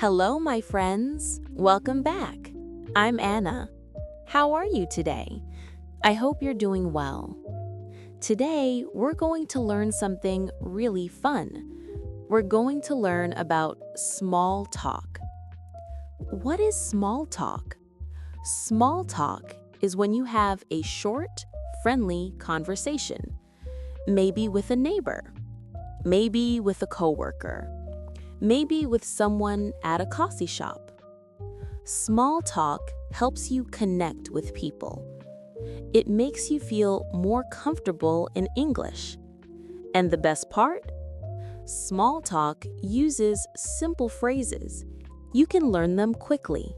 Hello, my friends. Welcome back. I'm Anna. How are you today? I hope you're doing well. Today, we're going to learn something really fun. We're going to learn about small talk. What is small talk? Small talk is when you have a short, friendly conversation. Maybe with a neighbor. Maybe with a coworker. Maybe with someone at a coffee shop. Small talk helps you connect with people. It makes you feel more comfortable in English. And the best part? Small talk uses simple phrases. You can learn them quickly.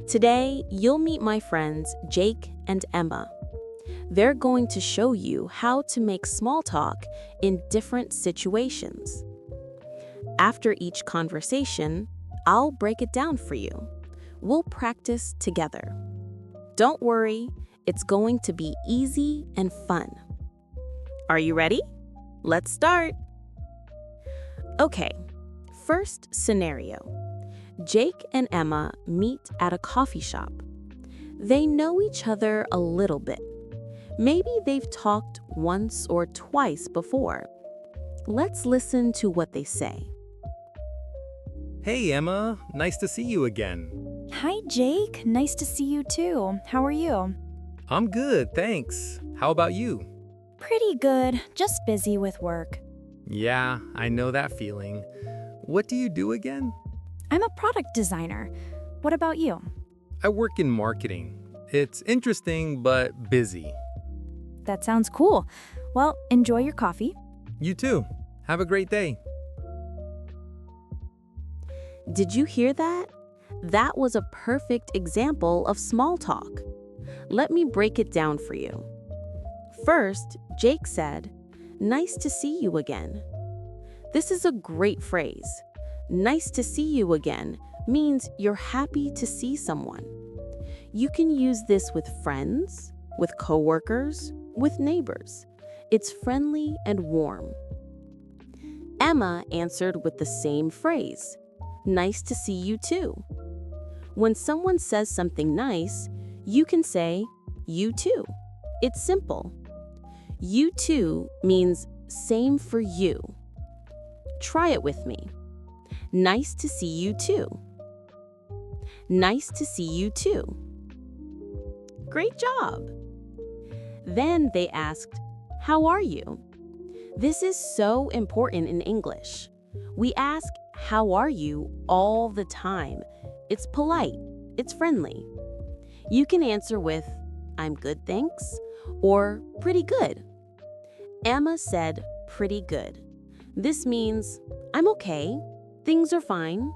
Today, you'll meet my friends Jake and Emma. They're going to show you how to make small talk in different situations. After each conversation, I'll break it down for you. We'll practice together. Don't worry, it's going to be easy and fun. Are you ready? Let's start. Okay, first scenario. Jake and Emma meet at a coffee shop. They know each other a little bit. Maybe they've talked once or twice before. Let's listen to what they say. Hey Emma, nice to see you again. Hi, Jake. Nice to see you too. How are you? I'm good, thanks. How about you? Pretty good. Just busy with work. Yeah, I know that feeling. What do you do again? I'm a product designer. What about you? I work in marketing. It's interesting but busy. That sounds cool. Well, enjoy your coffee. You too. Have a great day. Did you hear that? That was a perfect example of small talk. Let me break it down for you. First, Jake said, "Nice to see you again." This is a great phrase. Nice to see you again means you're happy to see someone. You can use this with friends, with coworkers, with neighbors. It's friendly and warm. Emma answered with the same phrase. Nice to see you too. When someone says something nice, you can say, you too. It's simple. You too means same for you. Try it with me. Nice to see you too. Nice to see you too. Great job. Then they asked, how are you? This is so important in English. We ask, how are you all the time. It's polite. It's friendly. You can answer with, I'm good, thanks, or pretty good. Emma said, pretty good. This means, I'm okay. Things are fine.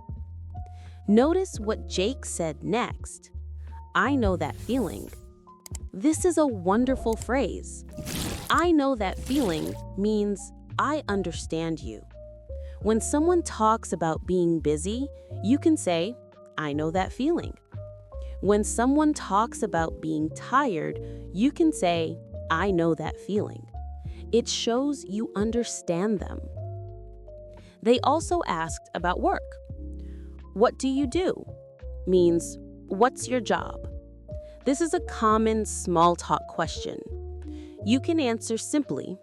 Notice what Jake said next. I know that feeling. This is a wonderful phrase. I know that feeling means I understand you. When someone talks about being busy, you can say, I know that feeling. When someone talks about being tired, you can say, I know that feeling. It shows you understand them. They also asked about work. What do you do? Means, what's your job? This is a common small talk question. You can answer simply,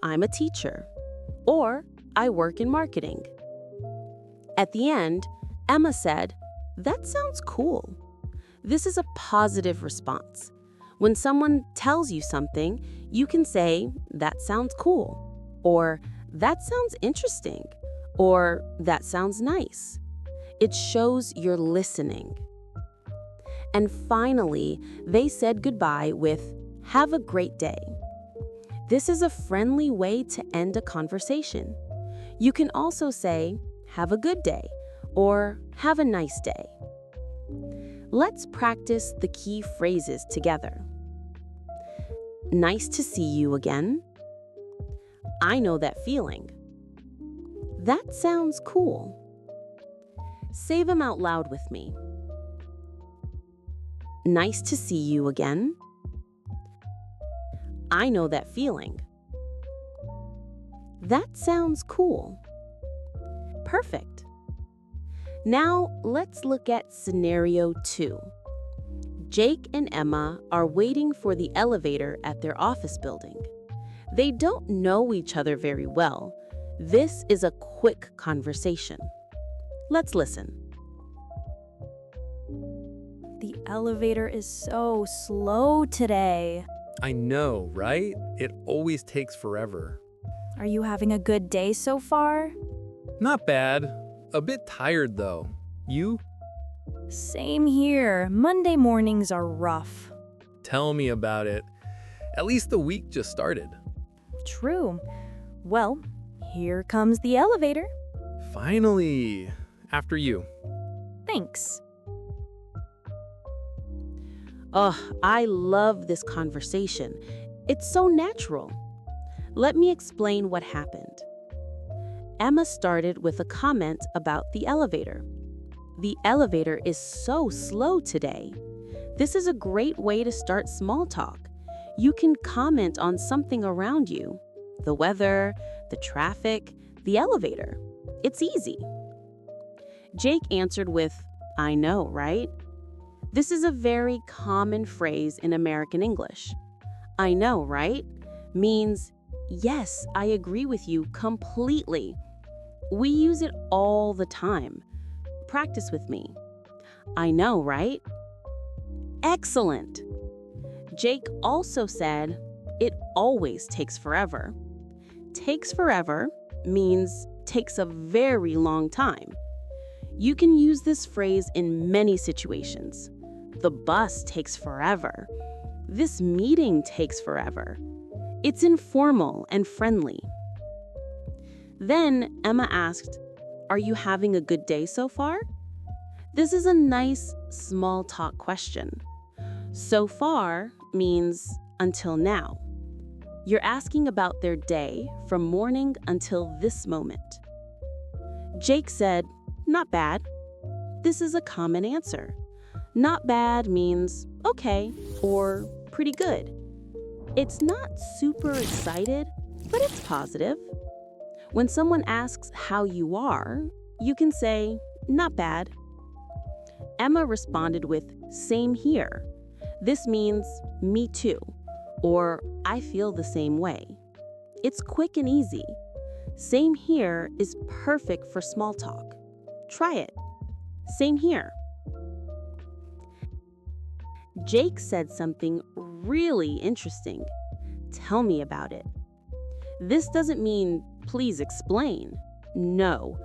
I'm a teacher, or I work in marketing. At the end, Emma said, that sounds cool. This is a positive response. When someone tells you something, you can say, that sounds cool, or that sounds interesting, or that sounds nice. It shows you're listening. And finally, they said goodbye with, have a great day. This is a friendly way to end a conversation. You can also say, have a good day, or have a nice day. Let's practice the key phrases together. Nice to see you again. I know that feeling. That sounds cool. Say them out loud with me. Nice to see you again. I know that feeling. That sounds cool. Perfect. Now, let's look at scenario 2. Jake and Emma are waiting for the elevator at their office building. They don't know each other very well. This is a quick conversation. Let's listen. The elevator is so slow today. I know, right? It always takes forever. Are you having a good day so far? Not bad. A bit tired, though. You? Same here. Monday mornings are rough. Tell me about it. At least the week just started. True. Well, here comes the elevator. Finally. After you. Thanks. I love this conversation. It's so natural. Let me explain what happened. Emma started with a comment about the elevator. The elevator is so slow today. This is a great way to start small talk. You can comment on something around you. The weather, the traffic, the elevator. It's easy. Jake answered with, "I know, right?" This is a very common phrase in American English. "I know, right?" means, "Yes, I agree with you completely." We use it all the time. Practice with me. "I know, right?" Excellent. Jake also said, "It always takes forever." Takes forever means takes a very long time. You can use this phrase in many situations. The bus takes forever. This meeting takes forever. It's informal and friendly. Then Emma asked, "Are you having a good day so far?" This is a nice small talk question. So far means until now. You're asking about their day from morning until this moment. Jake said, "Not bad." This is a common answer. Not bad means okay or pretty good. It's not super excited, but it's positive. When someone asks how you are, you can say, "Not bad." Emma responded with, "Same here." This means "me too," or "I feel the same way." It's quick and easy. "Same here" is perfect for small talk. Try it. Same here. Jake said something really interesting. "Tell me about it." This doesn't mean "please explain." No.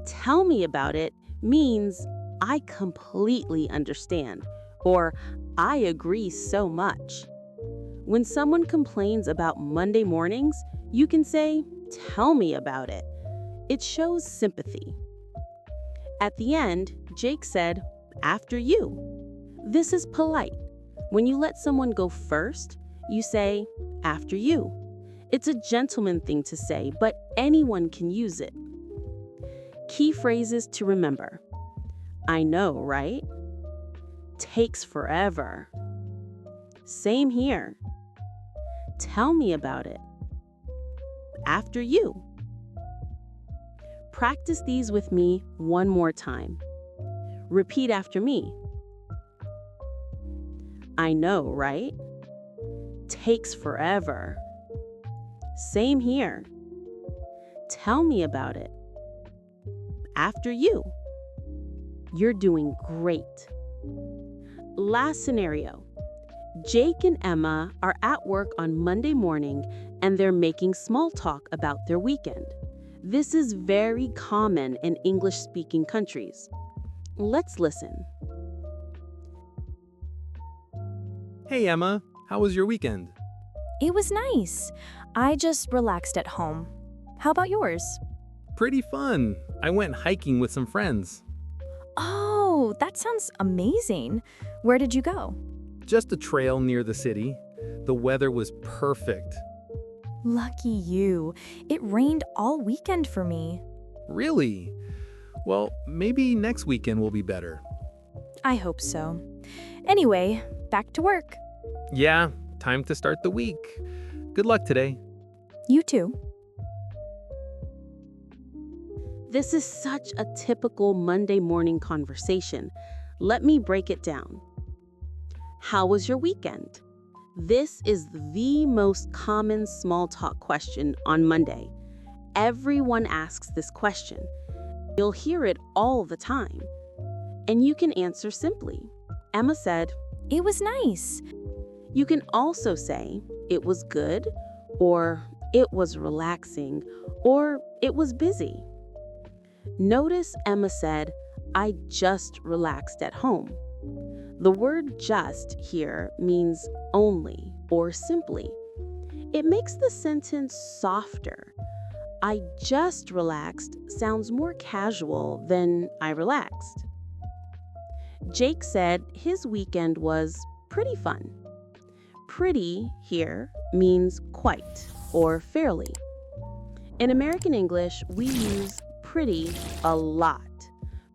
"Tell me about it" means "I completely understand," or "I agree so much." When someone complains about Monday mornings, you can say, "Tell me about it." It shows sympathy. At the end, Jake said, "After you." This is polite. When you let someone go first, you say, "After you." It's a gentleman thing to say, but anyone can use it. Key phrases to remember. "I know, right?" "Takes forever." "Same here." "Tell me about it." "After you." Practice these with me one more time. Repeat after me. "I know, right?" "Takes forever." "Same here." "Tell me about it." "After you." You're doing great. Last scenario. Jake and Emma are at work on Monday morning and they're making small talk about their weekend. This is very common in English-speaking countries. Let's listen. Hey, Emma. How was your weekend? It was nice. I just relaxed at home. How about yours? Pretty fun. I went hiking with some friends. Oh, that sounds amazing. Where did you go? Just a trail near the city. The weather was perfect. Lucky you. It rained all weekend for me. Really? Well, maybe next weekend will be better. I hope so. Anyway, back to work. Yeah, time to start the week. Good luck today. You too. This is such a typical Monday morning conversation. Let me break it down. How was your weekend? This is the most common small talk question on Monday. Everyone asks this question. You'll hear it all the time. And you can answer simply. Emma said, It was nice. You can also say, it was good, or it was relaxing, or it was busy. Notice Emma said, I just relaxed at home. The word just here means only or simply. It makes the sentence softer. I just relaxed sounds more casual than I relaxed. Jake said his weekend was pretty fun. Pretty here means quite or fairly. In American English, we use pretty a lot.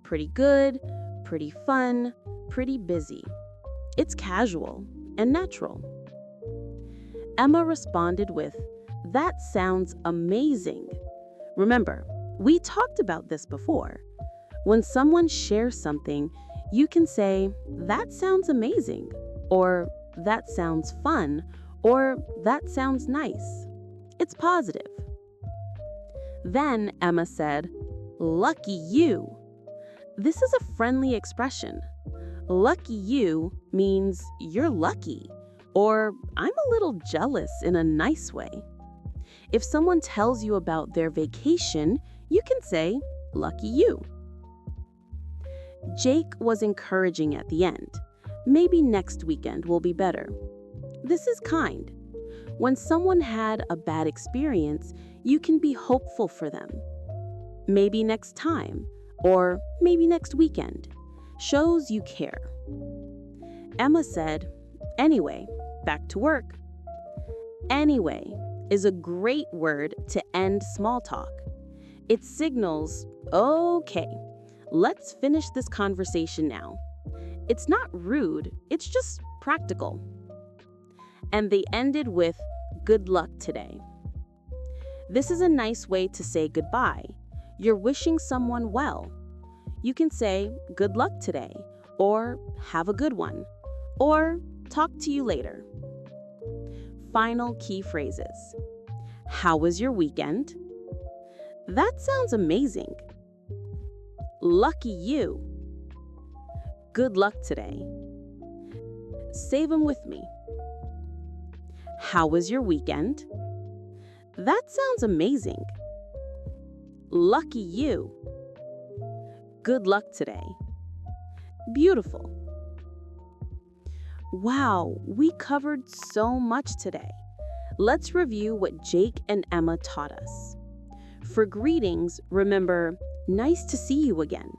Pretty good, pretty fun, pretty busy. It's casual and natural. Emma responded with, That sounds amazing. Remember, we talked about this before. When someone shares something, you can say, That sounds amazing, or That sounds fun, or That sounds nice. It's positive. Then Emma said, Lucky you. This is a friendly expression. Lucky you means you're lucky, or I'm a little jealous in a nice way. If someone tells you about their vacation, you can say, Lucky you. Jake was encouraging at the end. Maybe next weekend will be better. This is kind. When someone had a bad experience, you can be hopeful for them. Maybe next time, or maybe next weekend. Shows you care. Emma said, Anyway, back to work. Anyway is a great word to end small talk. It signals, okay, let's finish this conversation now. It's not rude, it's just practical. And they ended with, Good luck today. This is a nice way to say goodbye. You're wishing someone well. You can say, Good luck today, or Have a good one, or Talk to you later. Final key phrases. How was your weekend? That sounds amazing. Lucky you. Good luck today. Say them with me. How was your weekend? That sounds amazing. Lucky you. Good luck today. Beautiful. Wow, we covered so much today. Let's review what Jake and Emma taught us. For greetings, remember, nice to see you again.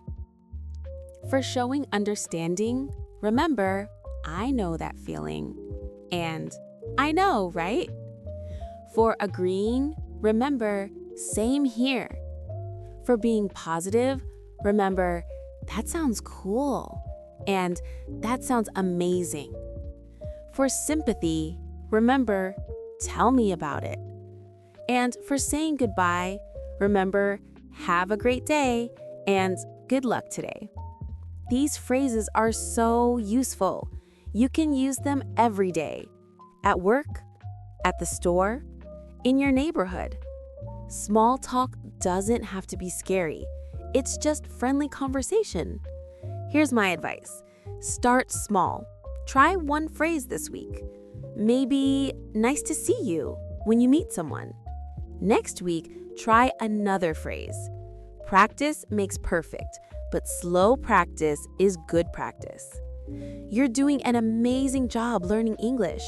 For showing understanding, remember, I know that feeling. And I know, right? For agreeing, remember, same here. For being positive, remember, that sounds cool. And that sounds amazing. For sympathy, remember, tell me about it. And for saying goodbye, remember, have a great day and good luck today. These phrases are so useful. You can use them every day. At work, at the store, in your neighborhood. Small talk doesn't have to be scary. It's just friendly conversation. Here's my advice. Start small. Try one phrase this week. Maybe nice to see you when you meet someone. Next week, try another phrase. Practice makes perfect, but slow practice is good practice. You're doing an amazing job learning English.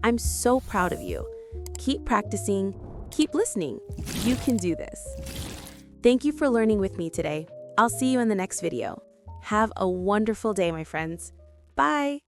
I'm so proud of you. Keep practicing, keep listening. You can do this. Thank you for learning with me today. I'll see you in the next video. Have a wonderful day, my friends. Bye.